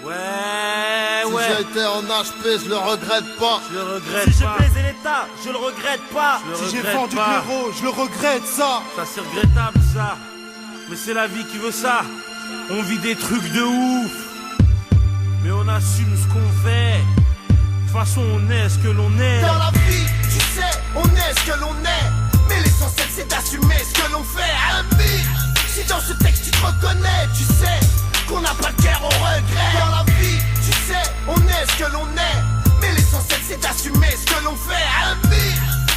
Ouais. Si j'étais en HP, je le regrette pas. Je le regrette pas. Si j'ai baisé l'État, je le regrette pas. Je Si j'ai regrette vendu de pas. l'euro, je le regrette ça. Ça c'est regrettable ça. Mais c'est la vie qui veut ça. On vit des trucs de ouf. Mais on assume ce qu'on fait. De toute façon on est ce que l'on est. Dans la vie, tu sais, on est ce que l'on est. Mais l'essentiel c'est d'assumer ce que l'on fait. Ami, si dans ce texte tu te reconnais, tu sais qu'on n'a pas de guerre au regret. Dans la vie, tu sais, on est ce que l'on est. Mais l'essentiel c'est d'assumer ce que l'on fait. Ami,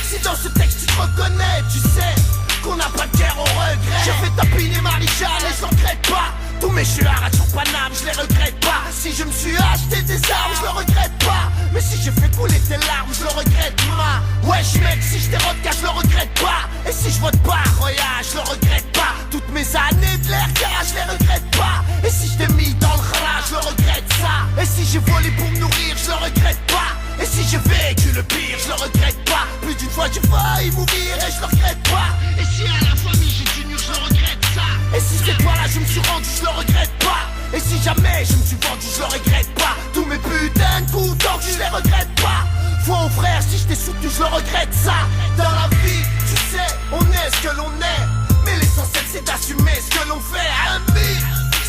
si dans ce texte tu te reconnais, tu sais qu'on n'a pas de guerre au regret. J'ai fait tapiner Marie-Jeanne et je regrette pas. Tous mes chuards à Paname, je les regrette pas. Si je me suis acheté des armes, je le regrette pas. Mais si j'ai fait couler tes larmes, je le regrette pas. Wesh mec, si je dérote car je le regrette pas. Et si je vote pas, Roya, je le regrette pas. Toutes mes années de l'air car je les regrette pas. Et si je t'ai mis dans le rat, je le regrette ça. Et si j'ai volé pour me nourrir, je le regrette pas. Et si j'ai vécu le pire, je le regrette pas. Plus d'une fois j'ai failli mourir et je le regrette pas. Et si à la famille j'ai dû nuire, je le regrette ça. Et si cette fois-là je me suis rendu, je le regrette pas. Et si jamais je me suis vendu, je le regrette pas. Tous mes putains de coups tordus, je les regrette pas. Foi aux frères, si je t'ai soutenu, je le regrette ça. Dans la vie, tu sais, on est ce que l'on est. Mais l'essentiel c'est d'assumer ce que l'on fait. Ami,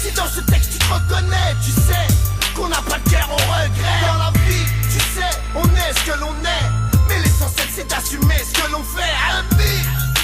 si dans ce texte tu te reconnais, tu sais qu'on n'a pas de guerre au regret. Dans la vie, tu sais, on est ce que l'on est. Mais l'essentiel c'est d'assumer ce que l'on fait. Ami,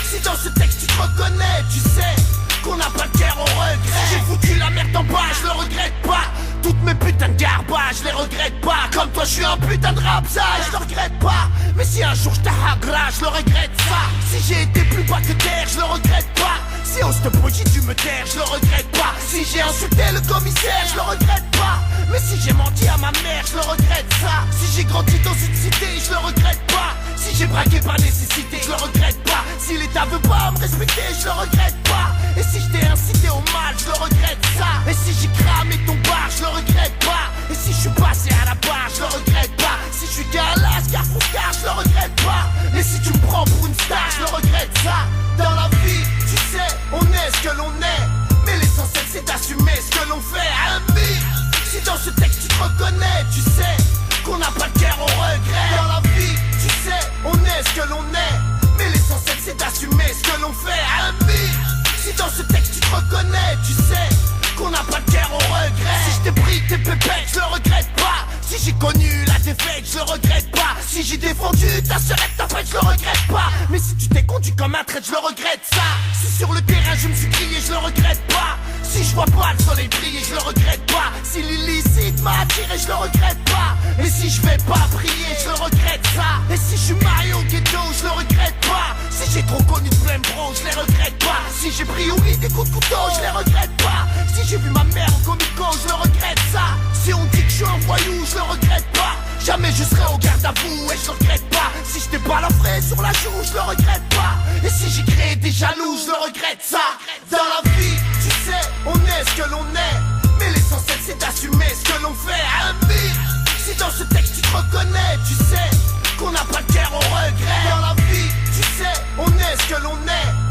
si dans ce texte tu te reconnais, tu sais qu'on n'a pas de guerre au regret. Si j'ai foutu la merde en bas, je le regrette pas. Toutes mes putains de garbages, je les regrette pas. Comme toi je suis un putain de rapsa, je le regrette pas. Mais si un jour je t'agra, je le regrette ça. Si j'ai été plus bas que terre, je le regrette pas. Si on se j'ai dû me taire, je le regrette pas. Si j'ai insulté le commissaire, je le regrette pas. Mais si j'ai menti à ma mère, je le regrette ça. Si j'ai grandi dans une cité, je le regrette pas. Si j'ai braqué par nécessité, je le regrette pas. Si l'État veut pas me respecter, je le regrette pas. Et si je t'ai incité au mal, je le regrette ça. Et si j'ai cramé ton bar, je le regrette pas. Et si je suis passé à la barre, je le regrette pas. Si je suis Galas, Carrefour, je le regrette pas. Et si tu me prends pour une star, je le regrette ça. Dans la vie, tu sais, on est ce que l'on est. Mais l'essentiel c'est d'assumer ce que l'on fait. Ami, si dans ce texte tu te reconnais, tu sais qu'on n'a pas de guerre au regret. Dans la vie, tu sais, on est ce que l'on est. Mais l'essentiel c'est d'assumer ce que l'on fait. Ami, si dans ce texte tu te reconnais, tu sais qu'on n'a pas de guerre au regret. Si je t'ai pris tes pépettes, je le regrette pas. Si j'ai connu la défaite, je le regrette pas. Si j'ai défendu ta sœurette, ta fête, je le regrette pas. Mais si tu t'es conduit comme un traître, je le regrette ça. Si sur le terrain je me suis crié, je le regrette pas. Si je vois pas le soleil briller, je le regrette pas. Si l'illicite m'a attiré, je le regrette pas. Et si je vais pas prier, je le regrette ça. Et si je suis marié au ghetto, je le regrette pas. Si j'ai trop connu de plein bro, je les regrette pas. Si j'ai pris oui des coups de couteau, je les regrette pas. Si j'ai vu ma mère en comico, je le regrette ça. Si on dit que je suis un voyou, je le regrette pas. Jamais je serai au garde à vous et je le regrette pas. Si je t'ai pas la fraise sur la joue, je le regrette pas. Et si j'ai créé des jaloux, je le regrette ça. Dans la vie, tu sais, on est ce que l'on est. Mais l'essentiel c'est d'assumer ce que l'on fait. Ami, si dans ce texte tu te reconnais, tu sais qu'on n'a pas de guerre au regret. Dans la vie, tu sais, on est ce que l'on est.